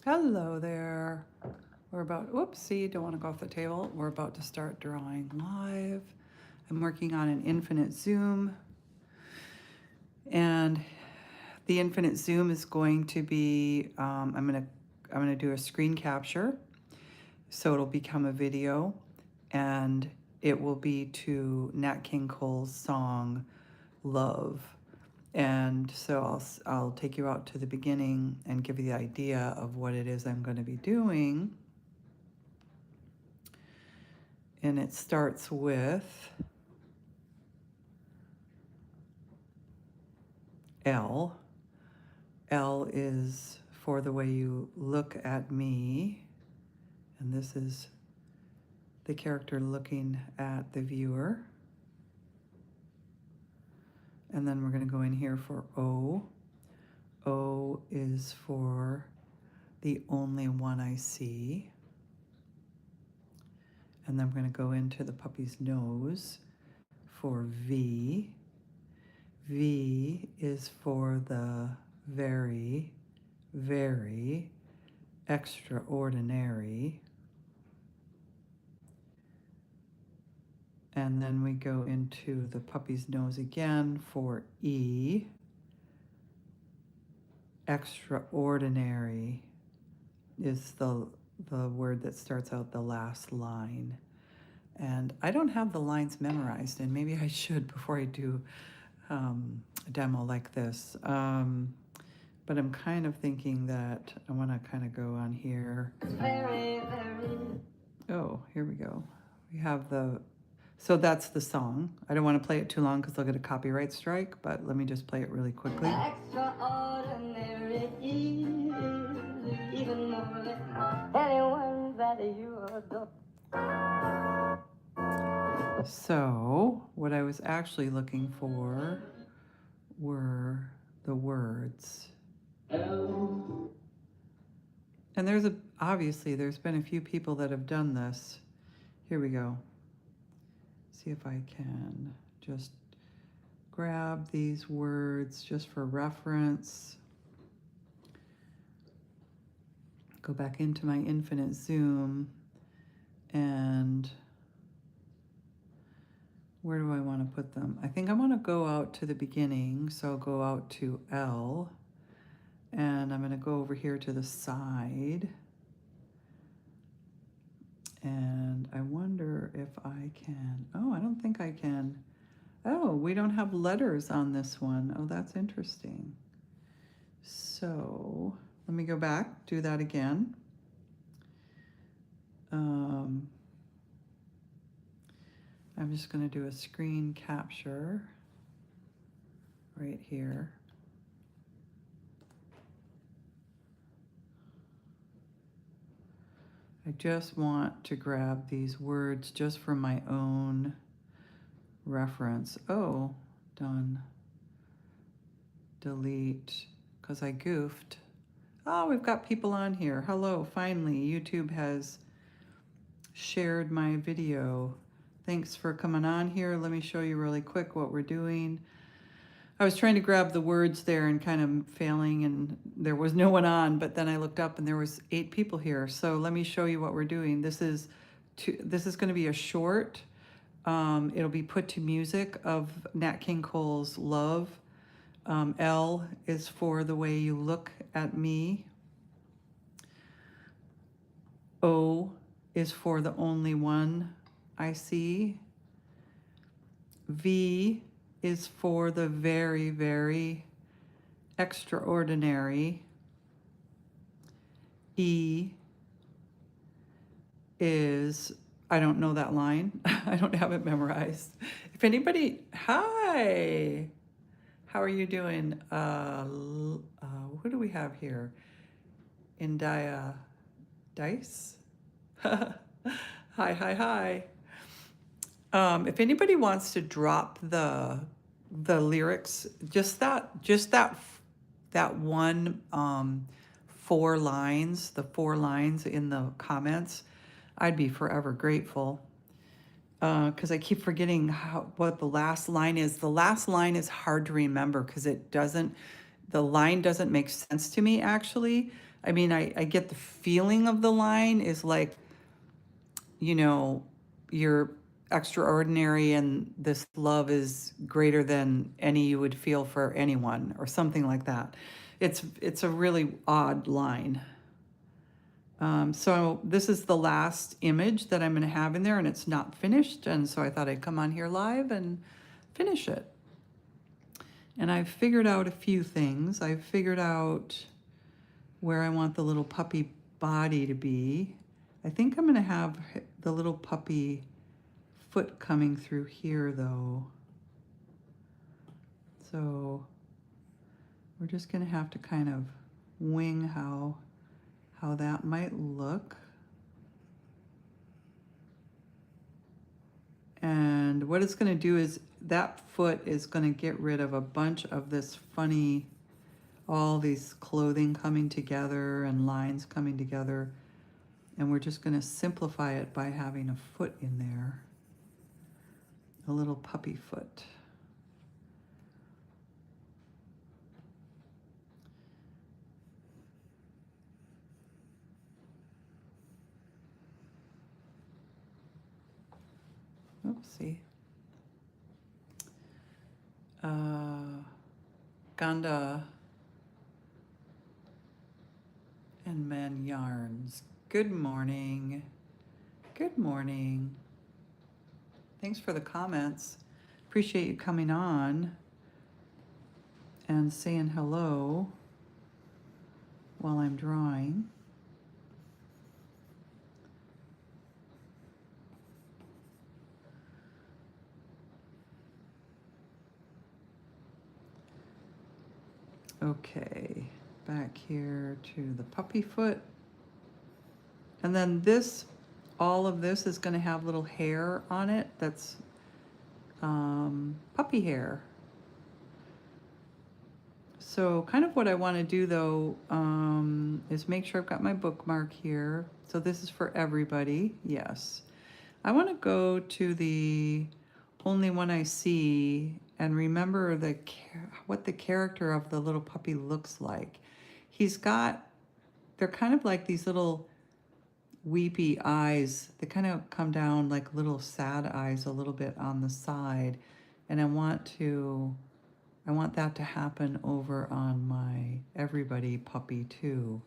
Hello there. We're about, whoopsie, don't want to go off the table. We're about to start drawing live. I'm working on an infinite zoom, and the infinite zoom is going to be, I'm gonna do a screen capture, so it'll become a video, and it will be to Nat King Cole's song, Love. And so I'll take you out to the beginning and give you the idea of what it is I'm going to be doing. And it starts with L. L is for the way you look at me. And this is the character looking at the viewer. And then we're going to go in here for O. O is for the only one I see. And then we're going to go into the puppy's nose for V. V is for the very, very extraordinary. And then we go into the puppy's nose again for E. Extraordinary is the word that starts out the last line. And I don't have the lines memorized, and maybe I should before I do a demo like this. But I'm kind of thinking that I want to kind of go on here. Oh, here we go. We have so that's the song. I don't want to play it too long because they'll get a copyright strike, but let me just play it really quickly. Extraordinary, even more than anyone that you adore. So what I was actually looking for were the words. And obviously there's been a few people that have done this. Here we go. See if I can just grab these words just for reference. Go back into my infinite zoom, and where do I want to put them? I think I want to go out to the beginning, so I'll go out to L, and I'm going to go over here to the side, and I wonder if I can, oh, I don't think I can. Oh, we don't have letters on this one. Oh, that's interesting. So let me go back, do that again. I'm just going to do a screen capture right here. I just want to grab these words just for my own reference. Oh, done. Delete, because I goofed. Oh, we've got people on here. Hello, finally, YouTube has shared my video. Thanks for coming on here. Let me show you really quick what we're doing. I was trying to grab the words there and kind of failing, and there was no one on, but then I looked up and there was 8 people here. So let me show you what we're doing. This is going to be a short. It'll be put to music of Nat King Cole's Love. L is for the way you look at me. O is for the only one I see. V is for the very, very extraordinary. E is, I don't know that line. I don't have it memorized. If anybody, hi, how are you doing? Who do we have here? India Dice? Hi. If anybody wants to drop the lyrics, just that one 4 lines, the 4 lines in the comments, I'd be forever grateful. Because I keep forgetting what the last line is. The last line is hard to remember because the line doesn't make sense to me, actually. I mean, I get the feeling of the line is like, you know, you're extraordinary and this love is greater than any you would feel for anyone or something like that. It's a really odd line. So this is the last image that I'm going to have in there, and it's not finished, and so I thought I'd come on here live and finish it. And I've figured out a few things. I've figured out where I want the little puppy body to be. I think I'm going to have the little puppy foot coming through here though. So we're just going to have to kind of wing how that might look. And what it's going to do is that foot is going to get rid of a bunch of this funny, all these clothing coming together and lines coming together. And we're just going to simplify it by having a foot in there, a little puppy foot. Oopsie. Ganda and Men Yarns. Good morning. Good morning. Thanks for the comments. Appreciate you coming on and saying hello while I'm drawing. Okay, back here to the puppy foot. And then this, all of this is going to have little hair on it that's puppy hair. So kind of what I want to do though is make sure I've got my bookmark here. So this is for everybody, yes. I want to go to the only one I see and remember what the character of the little puppy looks like. They're kind of like these little weepy eyes. They kind of come down like little sad eyes a little bit on the side. And I want that to happen over on my everybody puppy too.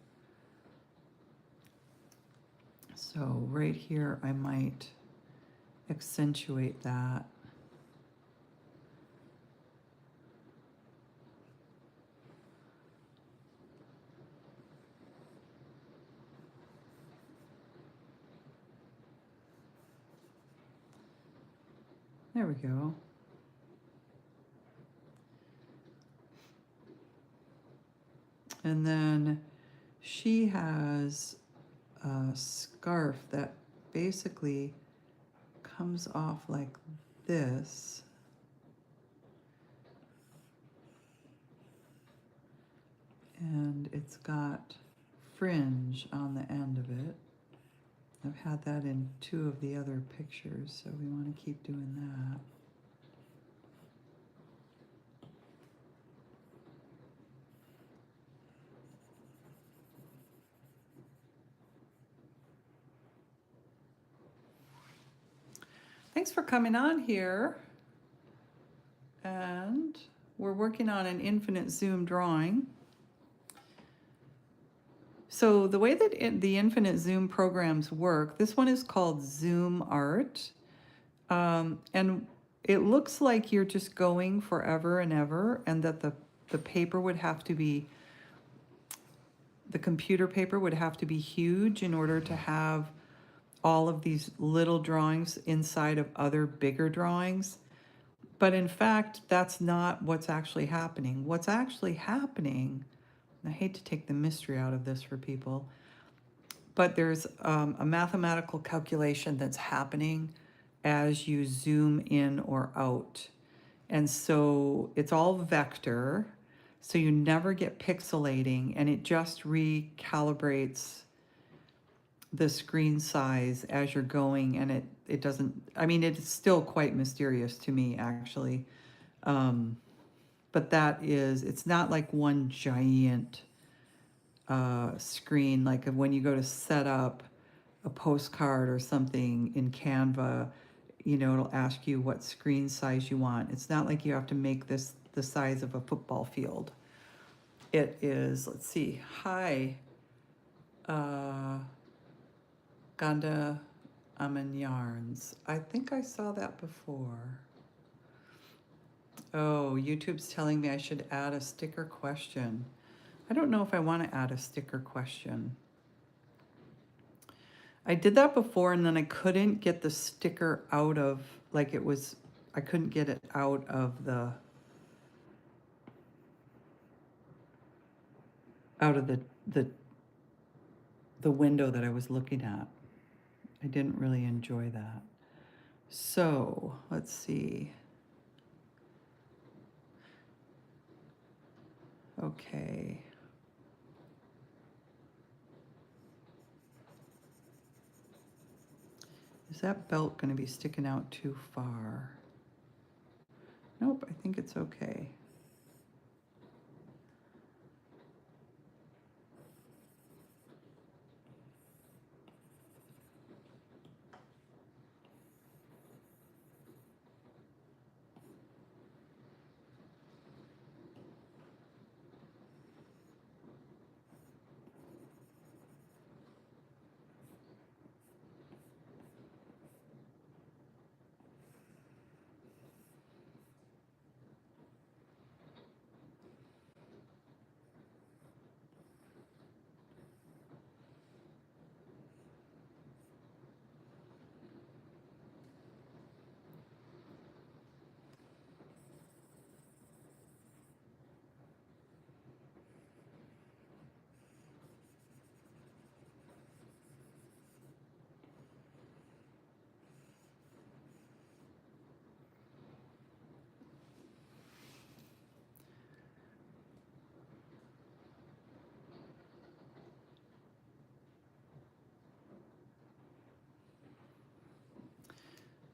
So right here, I might accentuate that. There we go. And then she has a scarf that basically comes off like this. And it's got fringe on the end of it. I've had that in 2 of the other pictures, so we want to keep doing that. Thanks for coming on here. And we're working on an infinite zoom drawing. So the way that the infinite zoom programs work, this one is called Zoom Art. And it looks like you're just going forever and ever, and that the paper would have to be, the computer paper would have to be huge in order to have all of these little drawings inside of other bigger drawings. But in fact, that's not what's actually happening. What's actually happening, I hate to take the mystery out of this for people, but there's a mathematical calculation that's happening as you zoom in or out. And so it's all vector, so you never get pixelating, and it just recalibrates the screen size as you're going, and it doesn't, I mean, it's still quite mysterious to me, actually. But it's not like one giant screen, like when you go to set up a postcard or something in Canva, you know, it'll ask you what screen size you want. It's not like you have to make this the size of a football field. It is, let's see, hi, Ganda Amin Yarns. I think I saw that before. Oh, YouTube's telling me I should add a sticker question. I don't know if I want to add a sticker question. I did that before and then I couldn't get the sticker out of, like it was, I couldn't get it out of the the window that I was looking at. I didn't really enjoy that. So let's see. Okay. Is that belt going to be sticking out too far? Nope, I think it's okay.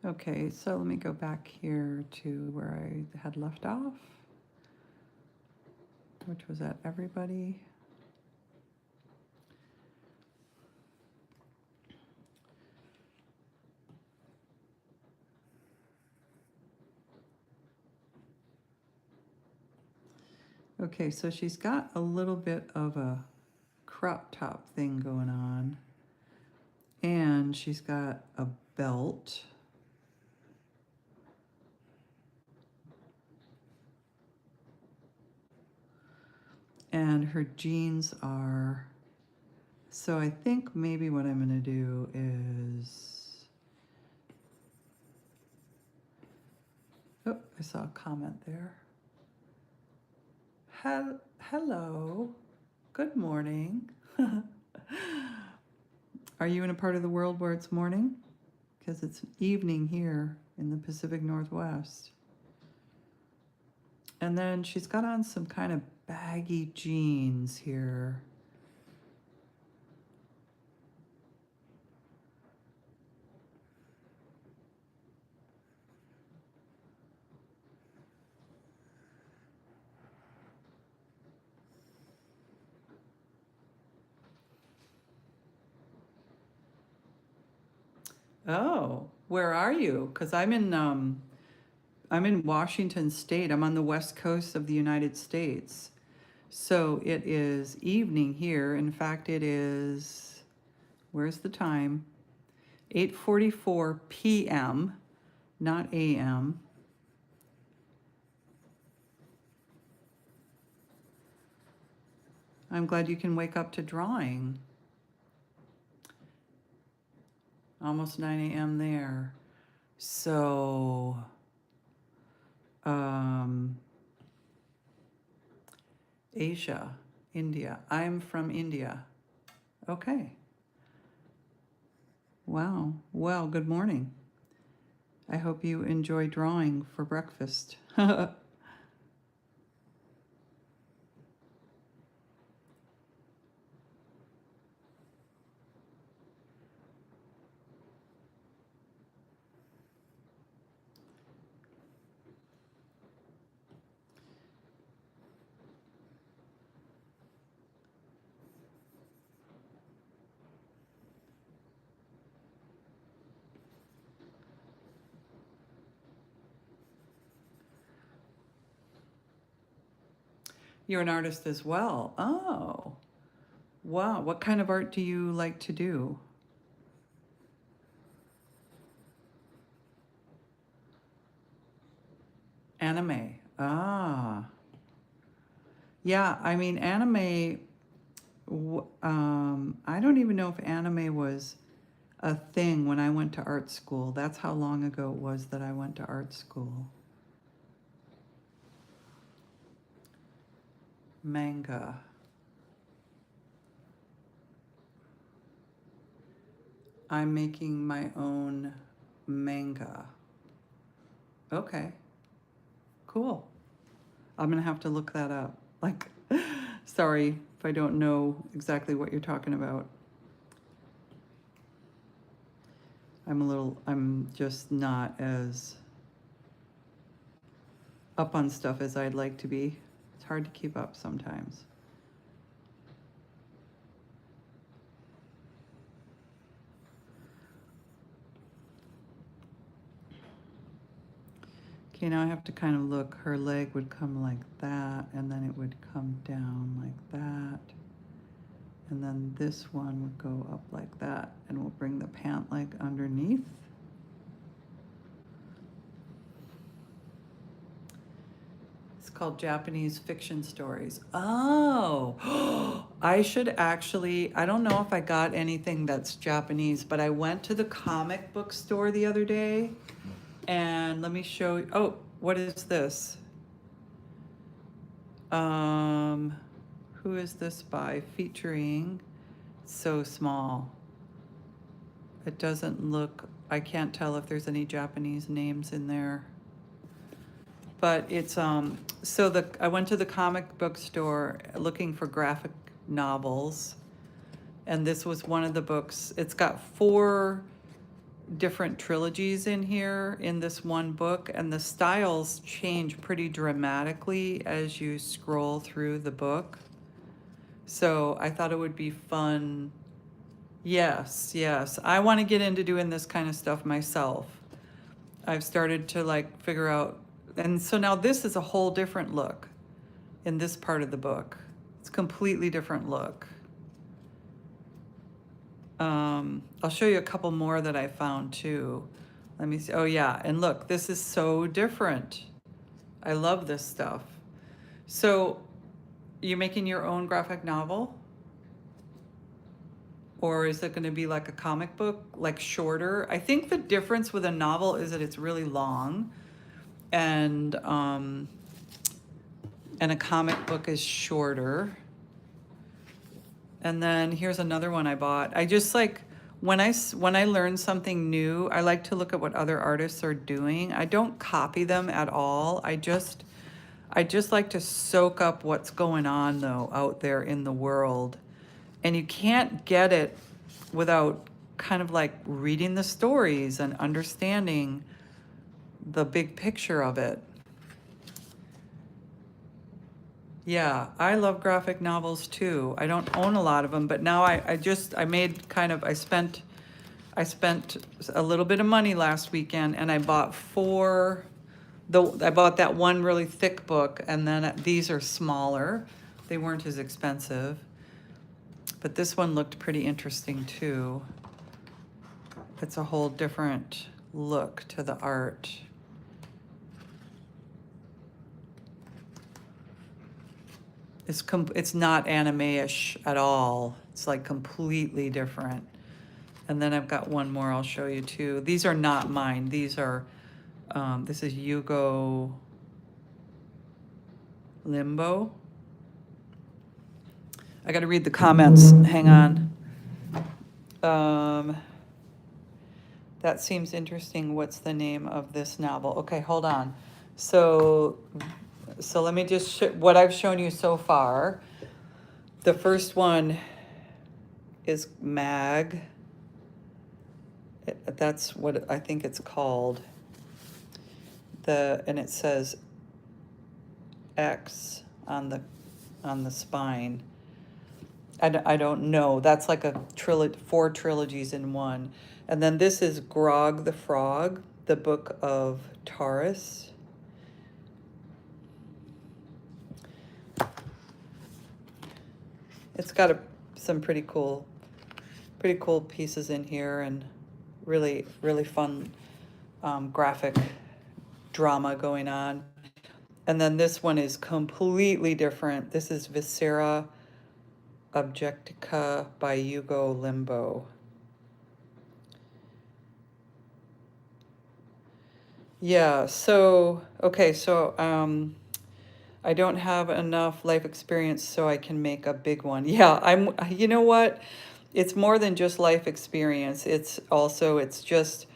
Okay, so let me go back here to where I had left off, which was at everybody. Okay, so she's got a little bit of a crop top thing going on, and she's got a belt. And her jeans are, so I think maybe what I'm gonna do is, oh, I saw a comment there. Hello, good morning. Are you in a part of the world where it's morning? Because it's evening here in the Pacific Northwest. And then she's got on some kind of baggy jeans here. Oh, where are you? Because I'm in Washington State. I'm on the west coast of the United States. So it is evening here. In fact, it is, where's the time? 8:44 p.m., not a.m. I'm glad you can wake up to drawing. Almost 9 a.m. there. So, Asia, India. I'm from India. Okay. Wow. Well, good morning. I hope you enjoy drawing for breakfast. You're an artist as well. Oh, wow. What kind of art do you like to do? Anime. Ah. Yeah, I mean, anime, I don't even know if anime was a thing when I went to art school. That's how long ago it was that I went to art school. Manga. I'm making my own manga. Okay, cool. I'm gonna have to look that up. Like, sorry if I don't know exactly what you're talking about. I'm just not as up on stuff as I'd like to be. It's hard to keep up sometimes. Okay, now I have to kind of look. Her leg would come like that, and then it would come down like that. And then this one would go up like that, and we'll bring the pant leg underneath. It's called Japanese fiction stories. Oh, I should actually, I don't know if I got anything that's Japanese, but I went to the comic book store the other day, and let me show you. Oh, what is this? Who is this by? Featuring, so small. It doesn't look, I can't tell if there's any Japanese names in there. But it's, I went to the comic book store looking for graphic novels, and this was one of the books. It's got 4 different trilogies in here in this one book, and the styles change pretty dramatically as you scroll through the book. So I thought it would be fun. Yes, yes. I want to get into doing this kind of stuff myself. I've started to like figure out, and so now this is a whole different look in this part of the book. It's a completely different look. I'll show you a couple more that I found too. Let me see. Oh yeah, and look, this is so different. I love this stuff. So you're making your own graphic novel? Or is it going to be like a comic book, like shorter? I think the difference with a novel is that it's really long, and a comic book is shorter. And then here's another one I bought. I just like, when I learn something new, I like to look at what other artists are doing. I don't copy them at all. I just like to soak up what's going on though out there in the world. And you can't get it without kind of like reading the stories and understanding the big picture of it. Yeah, I love graphic novels too. I don't own a lot of them, but now I spent a little bit of money last weekend, and I bought I bought that one really thick book, and then these are smaller. They weren't as expensive, but this one looked pretty interesting too. It's a whole different look to the art. It's not anime-ish at all. It's like completely different. And then I've got one more I'll show you too. These are not mine. These are, this is Yugo Limbo. I got to read the comments. Hang on. That seems interesting. What's the name of this novel? Okay, hold on. So let me just what I've shown you so far. The first one is Mag. That's what I think it's called. And it says X on the spine. I don't know. That's like a 4 trilogies in one. And then this is Grog the Frog, the Book of Taurus. It's got some pretty cool pieces in here, and really, really fun graphic drama going on. And then this one is completely different. This is Viscera Objectica by Hugo Limbo. Yeah, so, okay, so I don't have enough life experience so I can make a big one. Yeah, you know what? It's more than just life experience. It's just,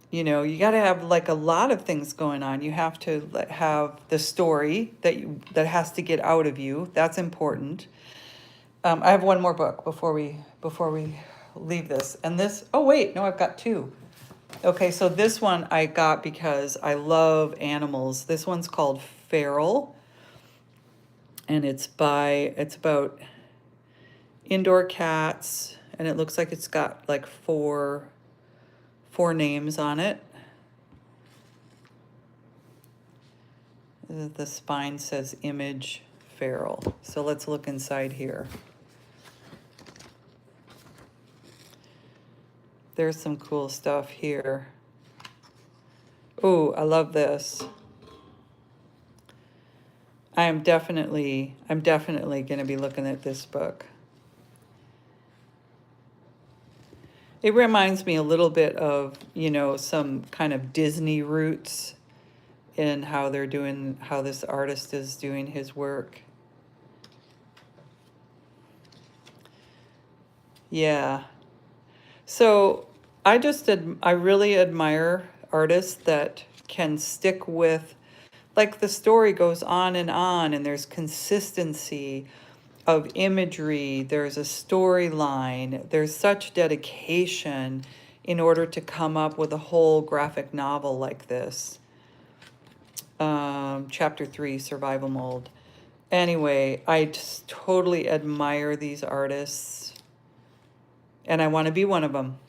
you got to have like a lot of things going on. You have to have the story that has to get out of you. That's important. I have one more book before we leave this. And this, oh wait, no, I've got two. Okay, so this one I got because I love animals. This one's called Feral, and it's about indoor cats, and it looks like it's got like four names on it. The spine says Image Feral. So let's look inside here. There's some cool stuff here. Ooh, I love this. I'm definitely going to be looking at this book. It reminds me a little bit of, some kind of Disney roots in how this artist is doing his work. Yeah. So I really admire artists that can stick with, like, the story goes on, and there's consistency of imagery, there's a storyline, there's such dedication in order to come up with a whole graphic novel like this. Chapter 3, Survival Mold. Anyway, I just totally admire these artists, and I want to be one of them.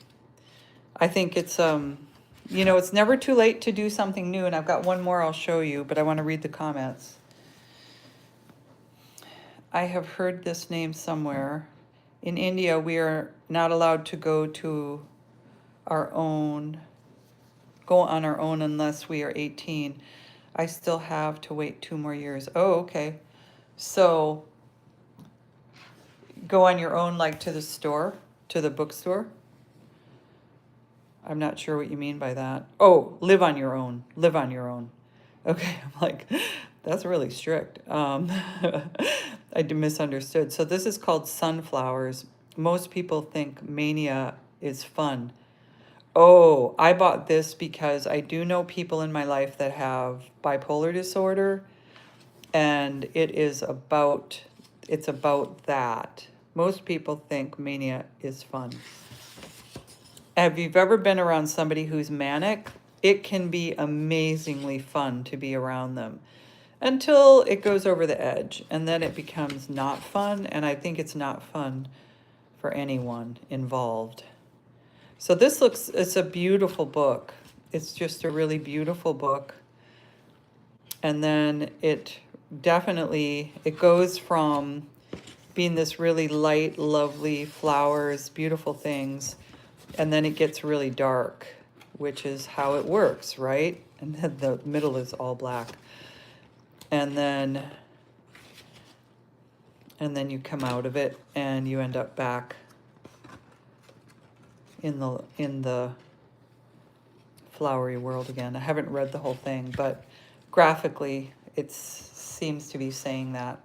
I think it's it's never too late to do something new, and I've got one more I'll show you, but I want to read the comments. I have heard this name somewhere. In India, we are not allowed to go on our own unless we are 18. I still have to wait 2 more years. Oh, okay. So go on your own, like to the bookstore? I'm not sure what you mean by that. Oh, live on your own. Live on your own. Okay, I'm like, that's really strict. I misunderstood. So this is called Sunflowers. Most people think mania is fun. Oh, I bought this because I do know people in my life that have bipolar disorder, and it's about that. Most people think mania is fun. Have you ever been around somebody who's manic? It can be amazingly fun to be around them until it goes over the edge, and then it becomes not fun, and I think it's not fun for anyone involved. So it's a beautiful book. It's just a really beautiful book. And then it goes from being this really light, lovely flowers, beautiful things, and then it gets really dark, which is how it works, right? And then the middle is all black. And then you come out of it and you end up back in the flowery world again. I haven't read the whole thing, but graphically it seems to be saying that.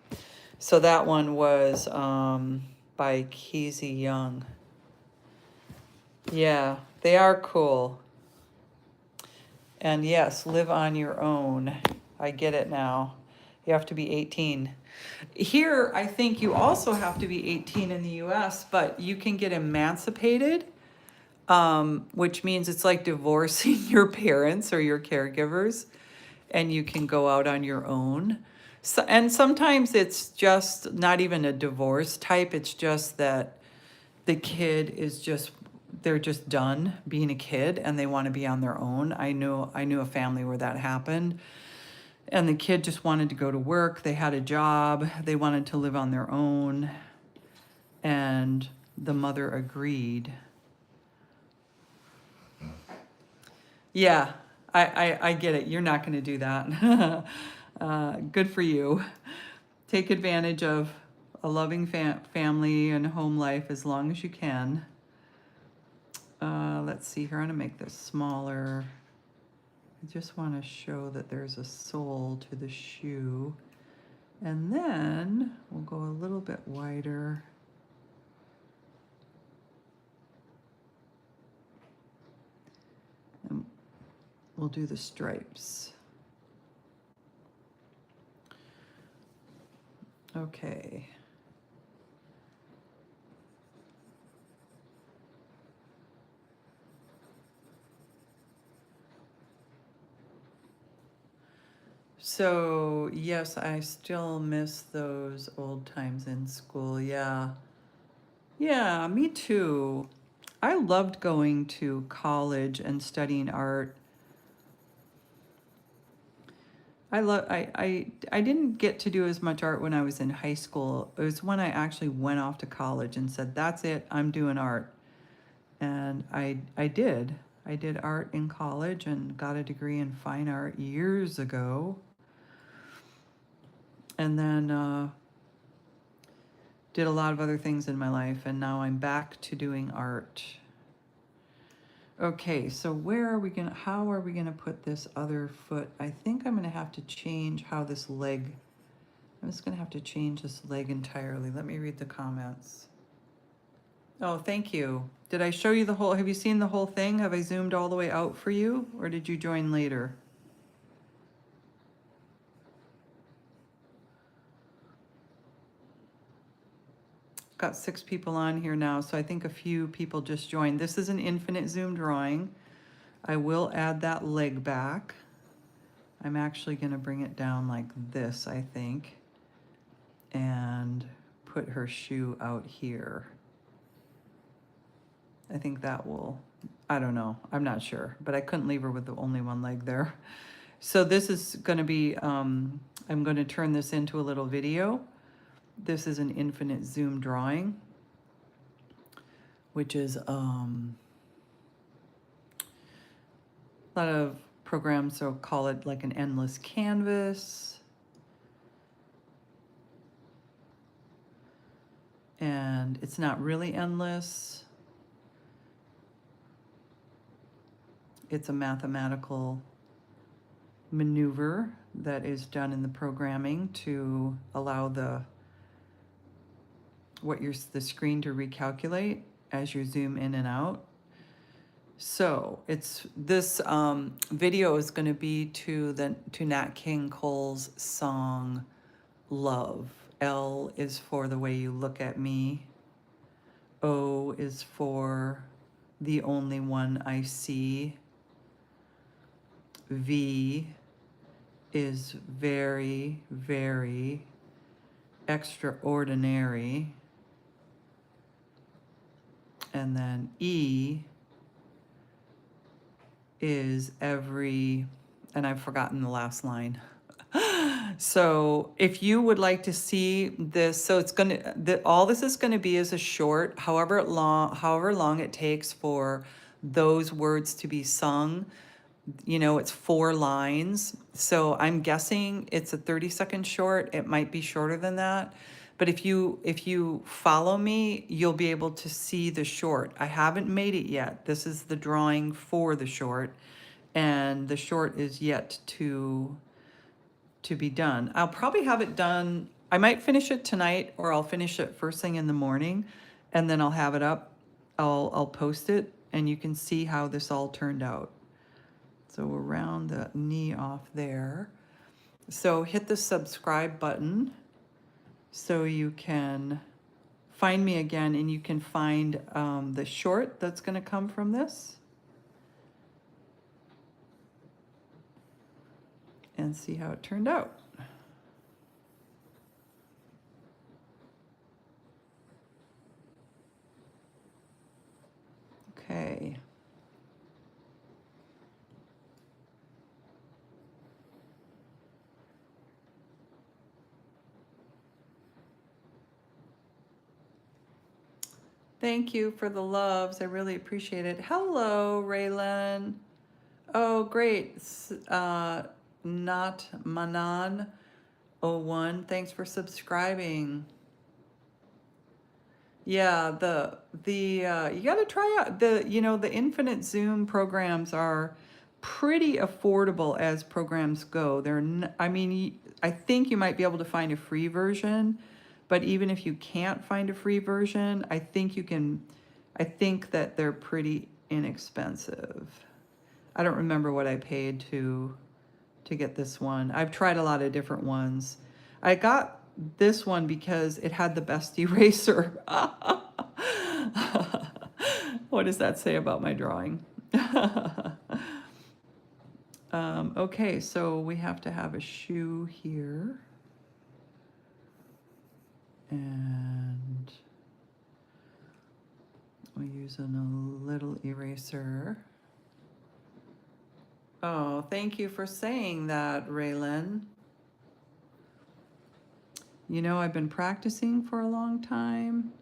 So that one was by Keezy Young. Yeah, they are cool. And yes, live on your own. I get it now. You have to be 18. Here, I think you also have to be 18 in the US, but you can get emancipated, which means it's like divorcing your parents or your caregivers, and you can go out on your own. So, and sometimes it's just not even a divorce type. It's just that the kid they're just done being a kid and they want to be on their own. I knew a family where that happened. And the kid just wanted to go to work. They had a job. They wanted to live on their own. And the mother agreed. Yeah, I get it. You're not going to do that. Good for you. Take advantage of a loving family and home life as long as you can. Let's see here. I'm going to make this smaller. I just want to show that there's a sole to the shoe. And then we'll go a little bit wider. And we'll do the stripes. Okay. So, yes, I still miss those old times in school. Yeah. Yeah, me too. I loved going to college and studying art. I didn't get to do as much art when I was in high school. It was when I actually went off to college and said, "That's it, I'm doing art." And I did. I did art in college and got a degree in fine art years ago. And then did a lot of other things in my life, and now I'm back to doing art. Okay, so how are we gonna put this other foot? I think I'm gonna have to change how this leg, I'm just gonna have to change this leg entirely. Let me read the comments. Oh, thank you. Did I show you the whole, have you seen the whole thing? Have I zoomed all the way out for you, or did you join later? Got 6 people on here now, so I think a few people just joined. This is an infinite zoom drawing. I will add that leg back. I'm actually going to bring it down like this, I think, and put her shoe out here. I think that will, I don't know, I'm not sure, but I couldn't leave her with the only one leg there. So this is going to be, I'm going to turn this into a little video. This is an infinite zoom drawing, which is a lot of programs so call it like an endless canvas. And it's not really endless. It's a mathematical maneuver that is done in the programming to allow the screen to recalculate as you zoom in and out. So this video is going to be to Nat King Cole's song Love. L is for the way you look at me. O is for the only one I see. V is very, very extraordinary. And then E is every, and I've forgotten the last line. So if you would like to see this, so it's all this is gonna be is a short, however long it takes for those words to be sung. You know, it's 4 lines. So I'm guessing it's a 30-second short. It might be shorter than that. But if you follow me, you'll be able to see the short. I haven't made it yet. This is the drawing for the short, and the short is yet to be done. I'll probably have it done. I might finish it tonight, or I'll finish it first thing in the morning, and then I'll have it up. I'll post it, and you can see how this all turned out. So we'll round the knee off there. So hit the subscribe button so you can find me again, and you can find the short that's going to come from this and see how it turned out. Okay. Thank you for the loves. I really appreciate it. Hello, Raylan. Oh, great. Not Manan 01. Thanks for subscribing. Yeah, the you got to try out the infinite Zoom programs are pretty affordable as programs go. I mean, I think you might be able to find a free version, but even if you can't find a free version, I think that they're pretty inexpensive. I don't remember what I paid to get this one. I've tried a lot of different ones. I got this one because it had the best eraser. What does that say about my drawing? Okay, so we have to have a shoe here. And we're using a little eraser. Oh, thank you for saying that, Raylan. You know, I've been practicing for a long time.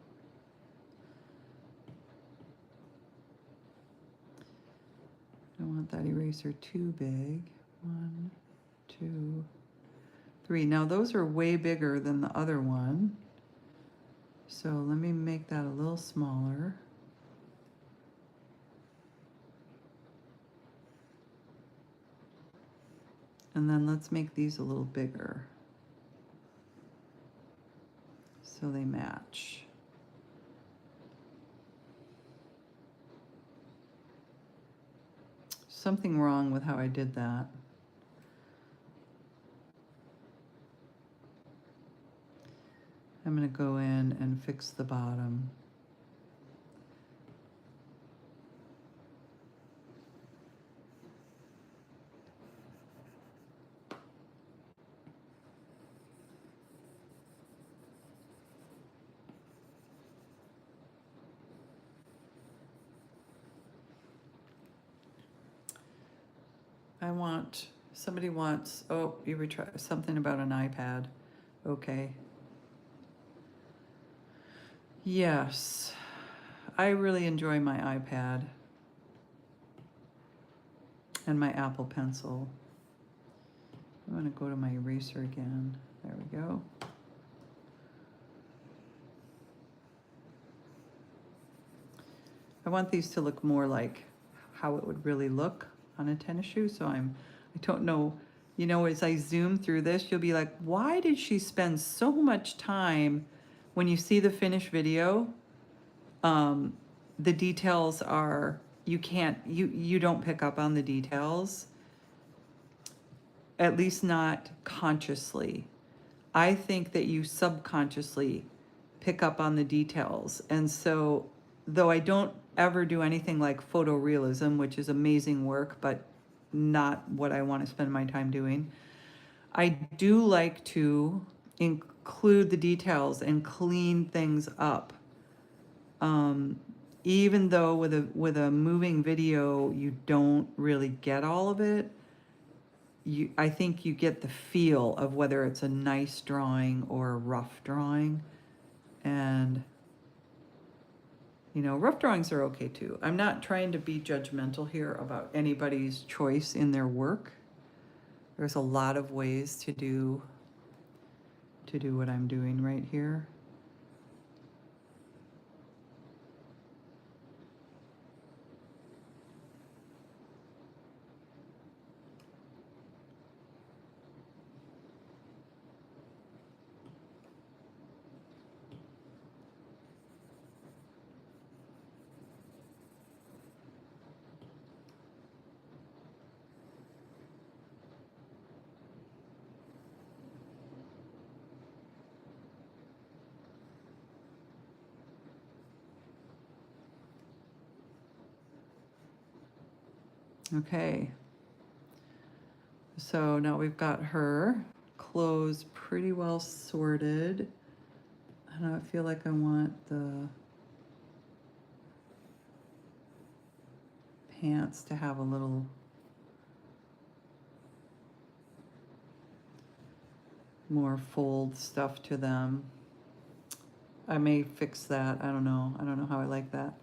I don't want that eraser too big. 1, 2, 3. Now those are way bigger than the other one. So let me make that a little smaller. And then let's make these a little bigger so they match. Something wrong with how I did that. I'm going to go in and fix the bottom. Somebody wants, oh, you were something about an iPad. Okay. Yes, I really enjoy my iPad and my Apple Pencil. I'm going to go to my eraser again. There we go. I want these to look more like how it would really look on a tennis shoe. So I don't know, as I zoom through this, you'll be like, why did she spend so much time when you see the finished video? The details are, you don't pick up on the details, at least not consciously. I think that you subconsciously pick up on the details. And so, though I don't ever do anything like photorealism, which is amazing work, but not what I want to spend my time doing, I do like to include the details and clean things up. Even though with a moving video, you don't really get all of it, I think you get the feel of whether it's a nice drawing or a rough drawing. And, rough drawings are okay too. I'm not trying to be judgmental here about anybody's choice in their work. There's a lot of ways to do what I'm doing right here. Okay. So now we've got her clothes pretty well sorted. And I feel like I want the pants to have a little more fold stuff to them. I may fix that. I don't know. I don't know how I like that.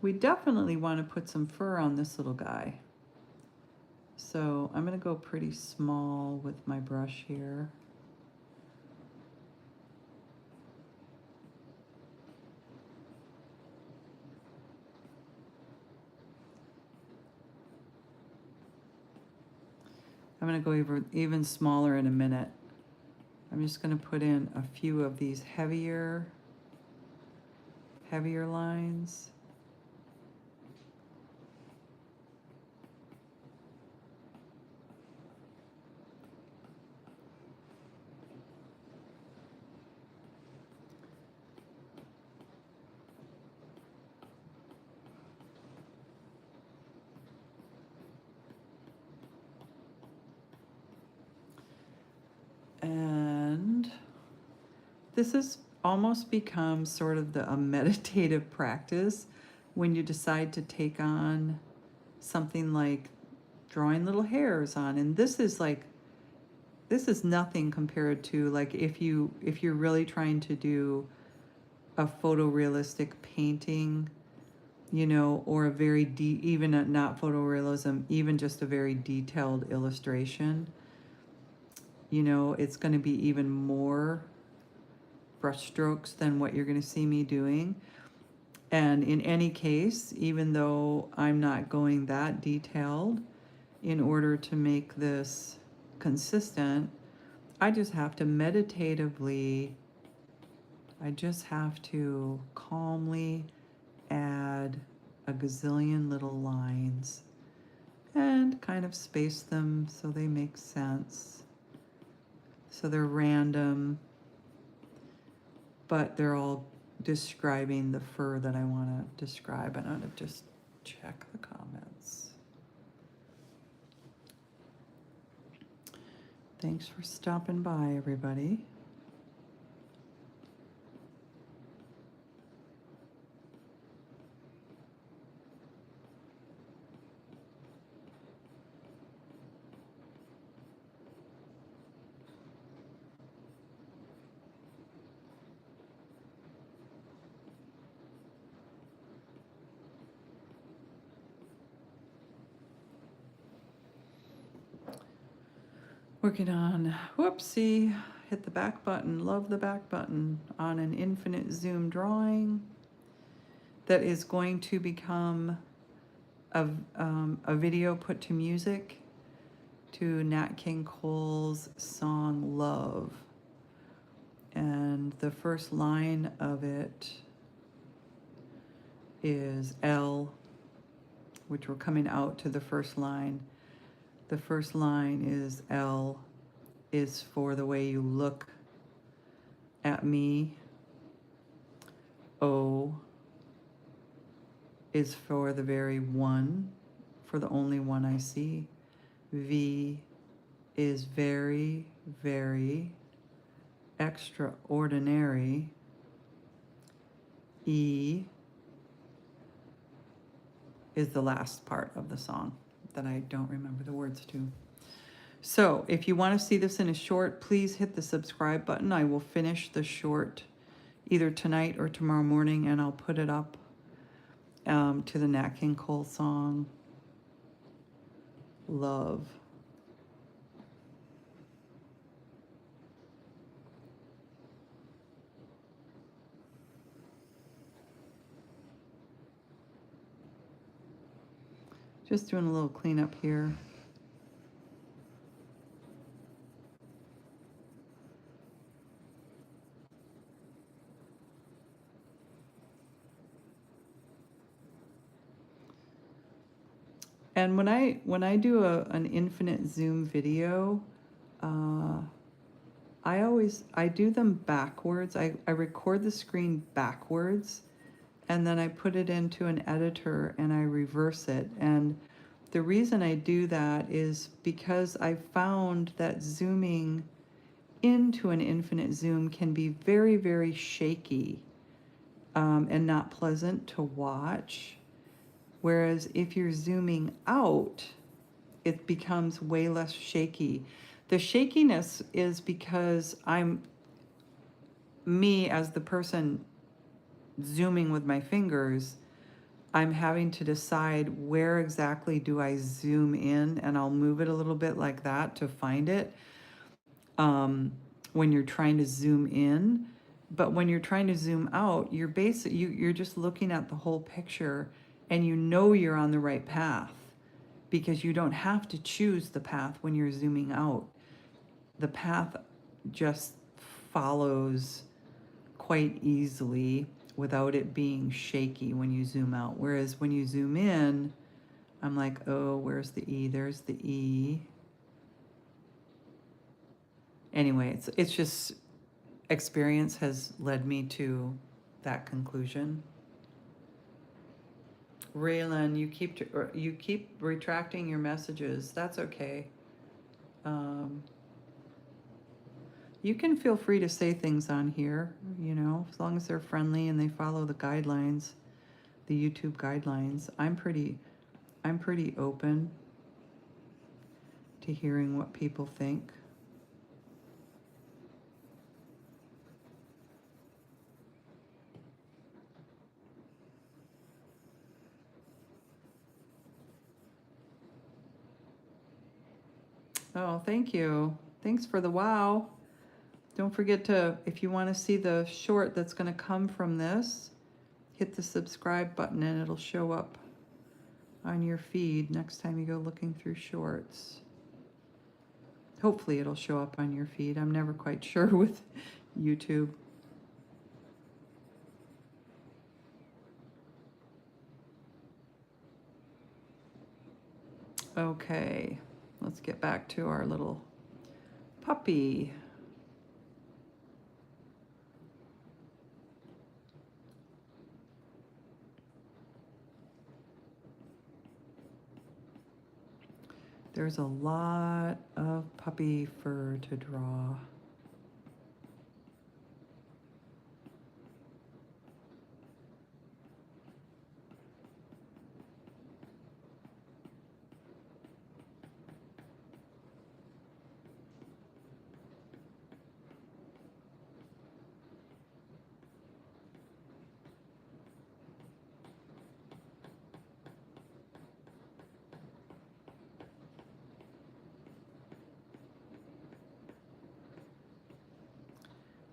We definitely want to put some fur on this little guy. So I'm going to go pretty small with my brush here. I'm going to go even smaller in a minute. I'm just going to put in a few of these heavier lines. And this has almost become sort of a meditative practice when you decide to take on something like drawing little hairs on. And this is nothing compared to like if you're really trying to do a photorealistic painting, you know, or a very even not photorealism, even just a very detailed illustration. You know, it's going to be even more brushstrokes than what you're going to see me doing. And in any case, even though I'm not going that detailed, in order to make this consistent, I just have to meditatively, I just have to calmly add a gazillion little lines and kind of space them so they make sense. So they're random, but they're all describing the fur that I want to describe. And I'm going to just check the comments. Thanks for stopping by, everybody. Working on, whoopsie, hit the back button, love the back button, on an infinite zoom drawing that is going to become a video put to music to Nat King Cole's song Love. And the first line of it is L, which we're coming out to the first line. The first line is L is for the way you look at me. O is for the very one, for the only one I see. V is very, very extraordinary. E is the last part of the song that I don't remember the words to. So if you want to see this in a short, please hit the subscribe button. I will finish the short either tonight or tomorrow morning, and I'll put it up to the Nat King Cole song, Love. Just doing a little cleanup here. And when I do an infinite zoom video, I do them backwards. I record the screen backwards, and then I put it into an editor and I reverse it. And the reason I do that is because I found that zooming into an infinite zoom can be very, very shaky and not pleasant to watch. Whereas if you're zooming out, it becomes way less shaky. The shakiness is because I'm me as the person zooming with my fingers, I'm having to decide where exactly do I zoom in, and I'll move it a little bit like that to find it when you're trying to zoom in. But when you're trying to zoom out, you're just looking at the whole picture, and you know you're on the right path because you don't have to choose the path when you're zooming out. The path just follows quite easily without it being shaky when you zoom out. Whereas when you zoom in, I'm like, oh, where's the E? There's the E. Anyway, it's just experience has led me to that conclusion. Raylan, you keep retracting your messages. That's okay. You can feel free to say things on here, as long as they're friendly and they follow the guidelines, the YouTube guidelines. I'm pretty open to hearing what people think. Oh, thank you. Thanks for the wow. Don't forget to, if you want to see the short that's going to come from this, hit the subscribe button and it'll show up on your feed next time you go looking through shorts. Hopefully it'll show up on your feed. I'm never quite sure with YouTube. Okay, let's get back to our little puppy. There's a lot of puppy fur to draw.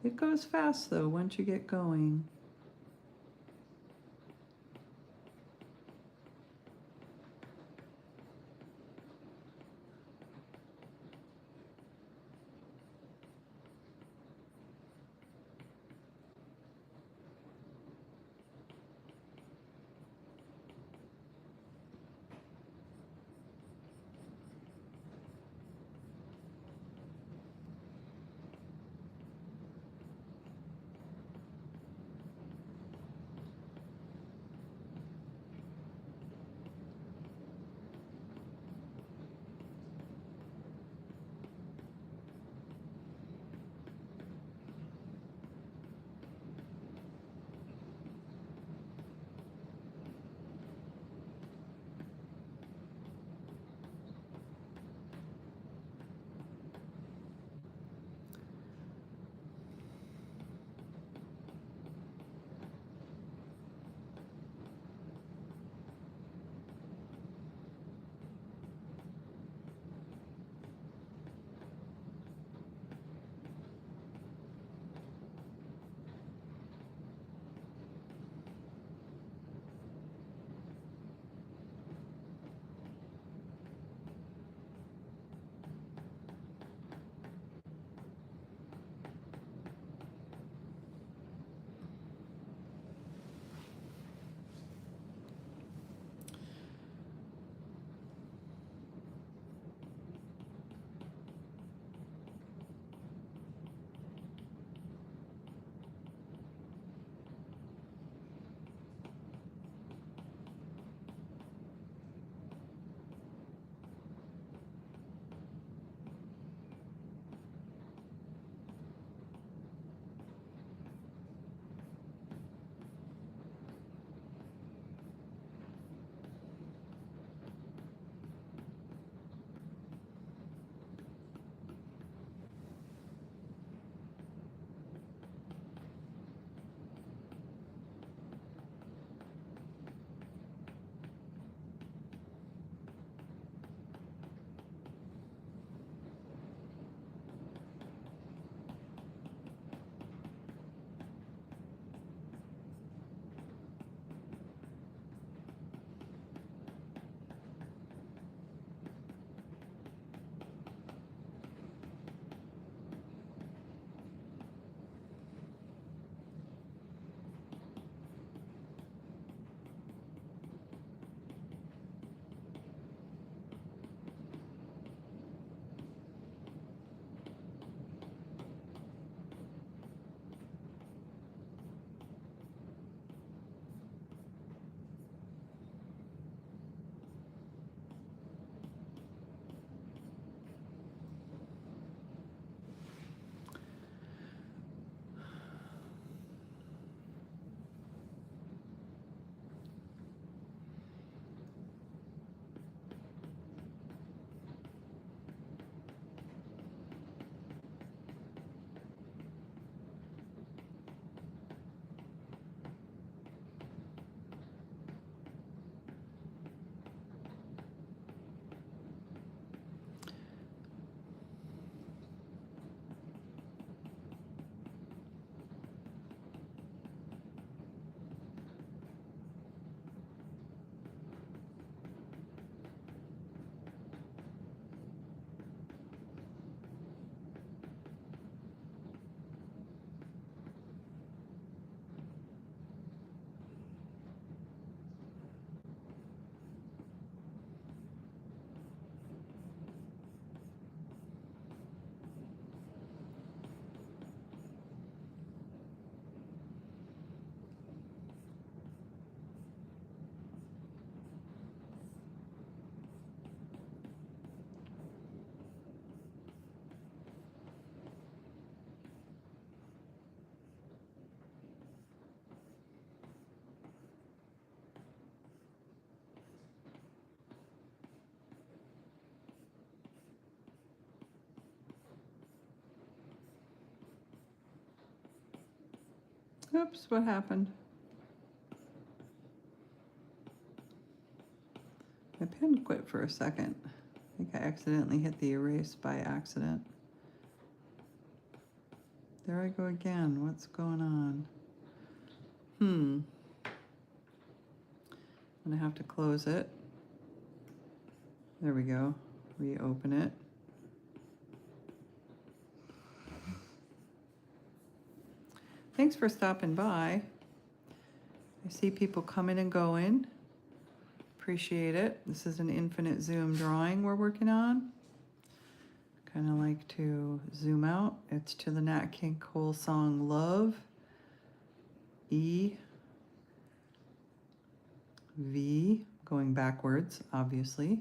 It goes fast though once you get going. Oops, what happened? My pen quit for a second. I think I accidentally hit the erase by accident. There I go again. What's going on? I'm gonna have to close it. There we go. Reopen it. Thanks for stopping by. I see people coming and going. Appreciate it. This is an infinite zoom drawing we're working on. Kind of like to zoom out. It's to the Nat King Cole song Love. E, V, going backwards, obviously.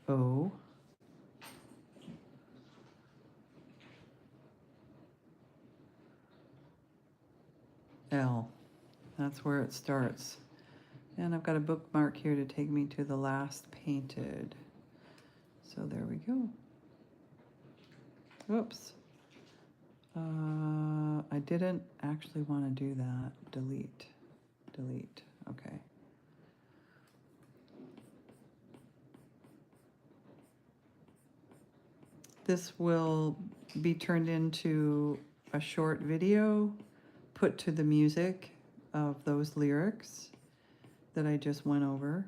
O, L. That's where it starts. And I've got a bookmark here to take me to the last painted. So there we go. Whoops. I didn't actually want to do that. Delete. Delete. Okay. This will be turned into a short video put to the music of those lyrics that I just went over.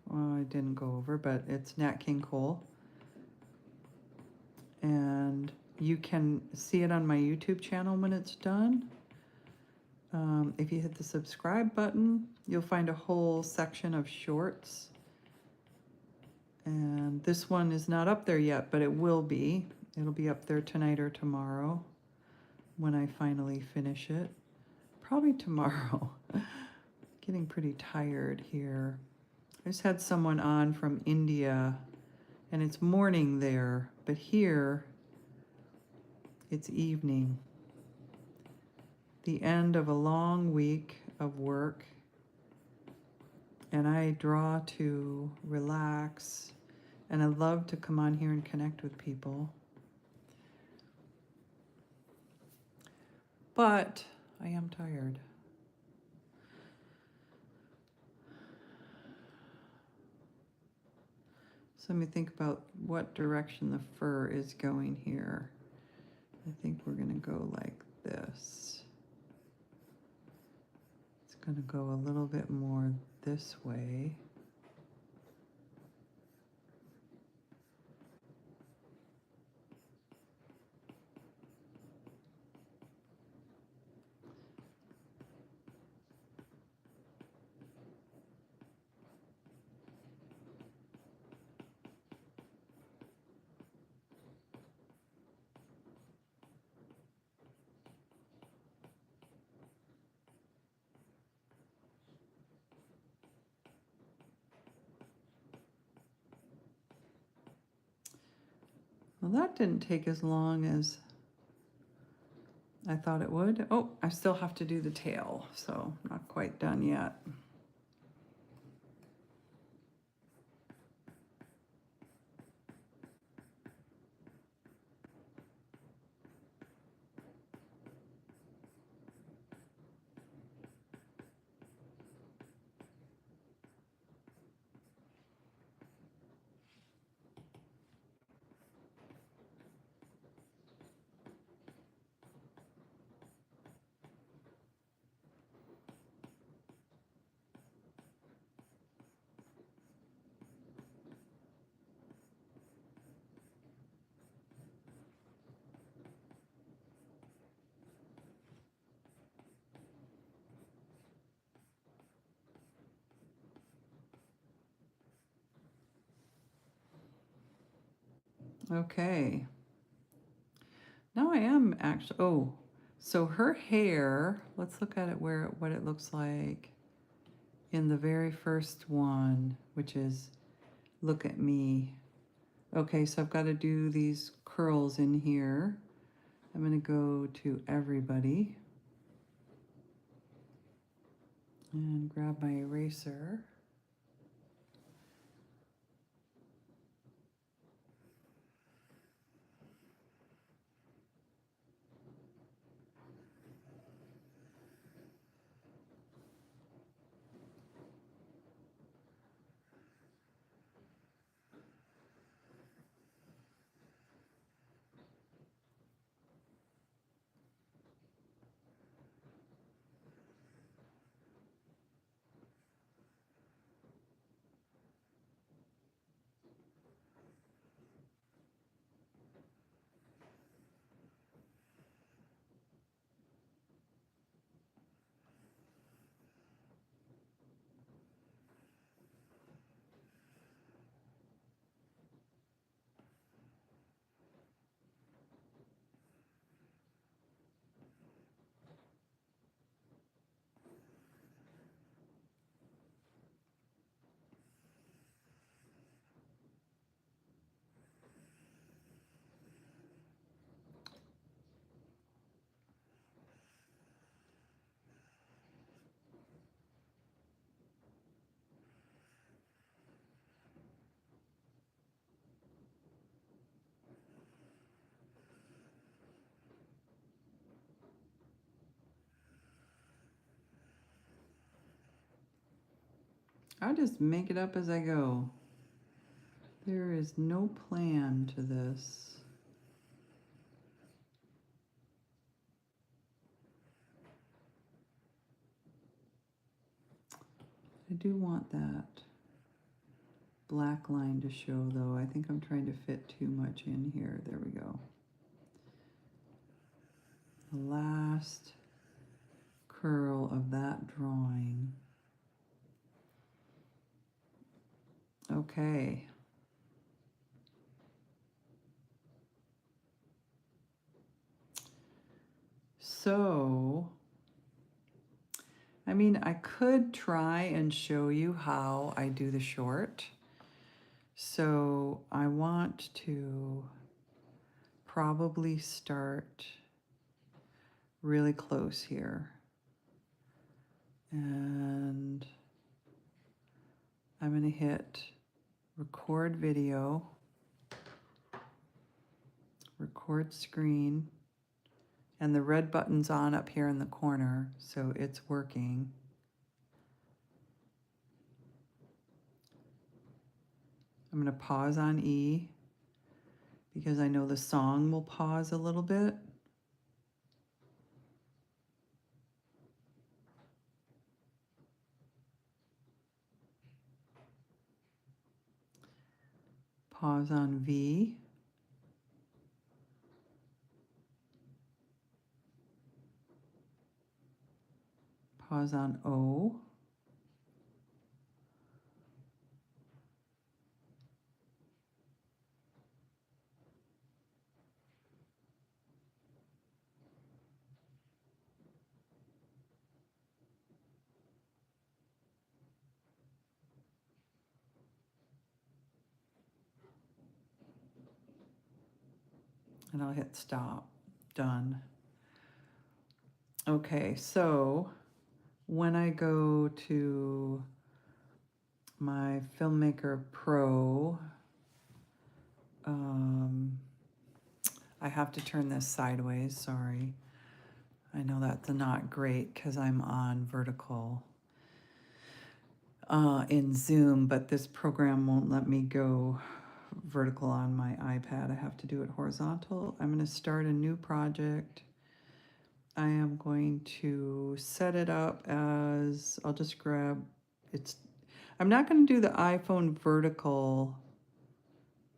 Well, I didn't go over, but it's Nat King Cole. And you can see it on my YouTube channel when it's done. If you hit the subscribe button, you'll find a whole section of shorts. And this one is not up there yet, but it will be. It'll be up there tonight or tomorrow when I finally finish it. Probably tomorrow. Getting pretty tired here. I just had someone on from India, and it's morning there, but here it's evening. The end of a long week of work, and I draw to relax, and I love to come on here and connect with people. But I am tired. So let me think about what direction the fur is going here. I think we're gonna go like this. It's gonna go a little bit more this way. Well, that didn't take as long as I thought it would. Oh, I still have to do the tail, so not quite done yet. Okay. Now I am actually, oh, so her hair, let's look at it what it looks like in the very first one, which is Look at Me. Okay, so I've got to do these curls in here. I'm going to go to Everybody and grab my eraser. I just make it up as I go. There is no plan to this. I do want that black line to show though. I think I'm trying to fit too much in here. There we go. The last curl of that drawing. Okay. So, I mean, I could try and show you how I do the short. So I want to probably start really close here. And I'm going to hit record video, record screen, and the red button's on up here in the corner, so it's working. I'm going to pause on E because I know the song will pause a little bit. Pause on V. Pause on O. And I'll hit stop. Done. Okay, so when I go to my Filmmaker Pro, I have to turn this sideways, sorry. I know that's not great because I'm on vertical in Zoom, but this program won't let me go vertical on my iPad. I have to do it horizontal. I'm going to start a new project. I am going to set it up as, I'll just grab, I'm not going to do the iPhone vertical.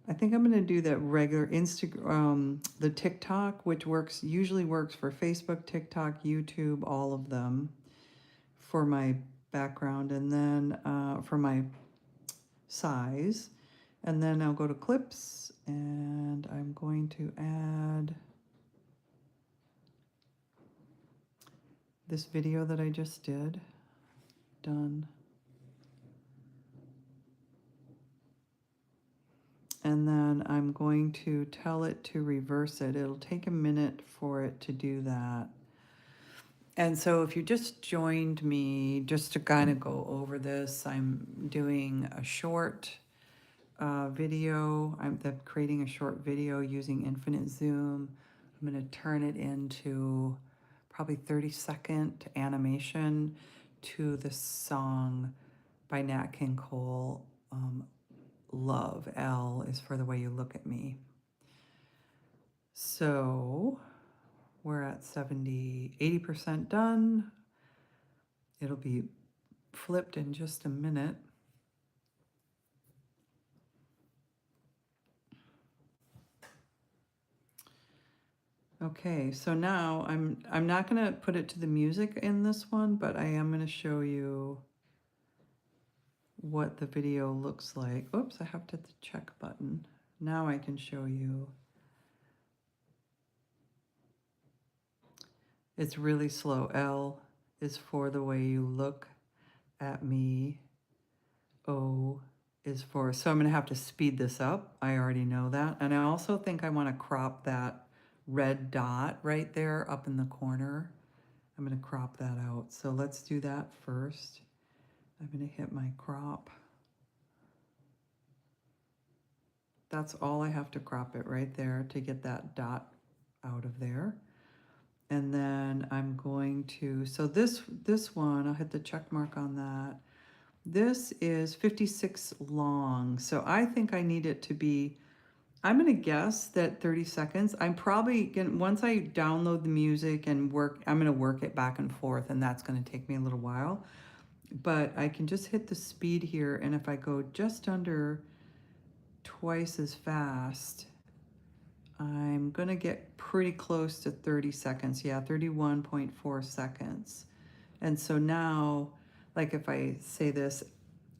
I think I'm going to do that regular Instagram, the TikTok, which usually works for Facebook, TikTok, YouTube, all of them for my background, and then for my size. And then I'll go to clips and I'm going to add this video that I just did. Done. And then I'm going to tell it to reverse it. It'll take a minute for it to do that. And so if you just joined me, just to kind of go over this, I'm doing a short video. I'm creating a short video using infinite zoom. I'm going to turn it into probably 30-second animation to the song by Nat King Cole, Love. L is for the way you look at me. So we're at 80% done. It'll be flipped in just a minute. Okay, so now I'm not going to put it to the music in this one, but I am going to show you what the video looks like. Oops, I have to hit the check button. Now I can show you. It's really slow. L is for the way you look at me. O is for, so I'm going to have to speed this up. I already know that. And I also think I want to crop that red dot right there up in the corner. I'm going to crop that out. So let's do that first. I'm going to hit my crop. That's all I have to crop it right there to get that dot out of there. And then I'm going to, so this one, I'll hit the check mark on that. This is 56 long, so I think I need it to be, I'm gonna guess that 30 seconds. I'm probably gonna, once I download the music and work, I'm gonna work it back and forth, and that's gonna take me a little while. But I can just hit the speed here, and if I go just under twice as fast, I'm gonna get pretty close to 30 seconds. Yeah, 31.4 seconds. And so now, like if I say this,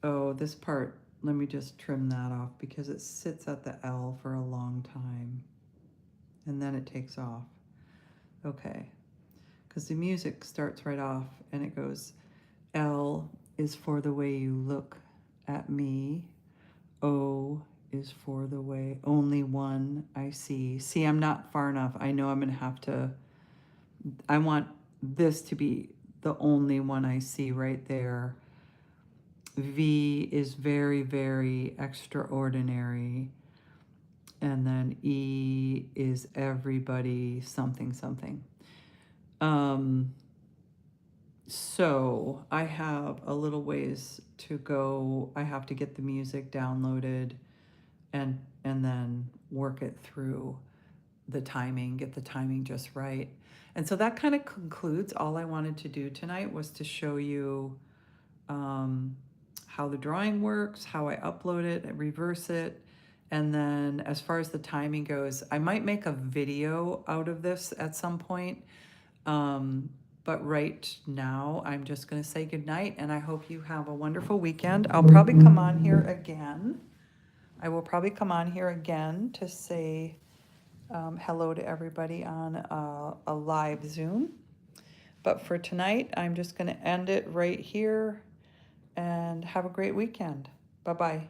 oh, this part, let me just trim that off because it sits at the L for a long time. And then it takes off. Okay. Because the music starts right off and it goes, L is for the way you look at me. O is for the way only one I see. See, I'm not far enough. I know I'm going to have to, I want this to be the only one I see right there. V is very, very extraordinary. And then E is everybody something, something. So I have a little ways to go. I have to get the music downloaded and then work it through the timing, get the timing just right. And so that kind of concludes. All I wanted to do tonight was to show you how the drawing works, how I upload it and reverse it. And then as far as the timing goes, I might make a video out of this at some point. But right now, I'm just going to say goodnight, and I hope you have a wonderful weekend. I'll probably come on here again. I will probably come on here again to say hello to everybody on a live Zoom. But for tonight, I'm just going to end it right here and have a great weekend. Bye-bye.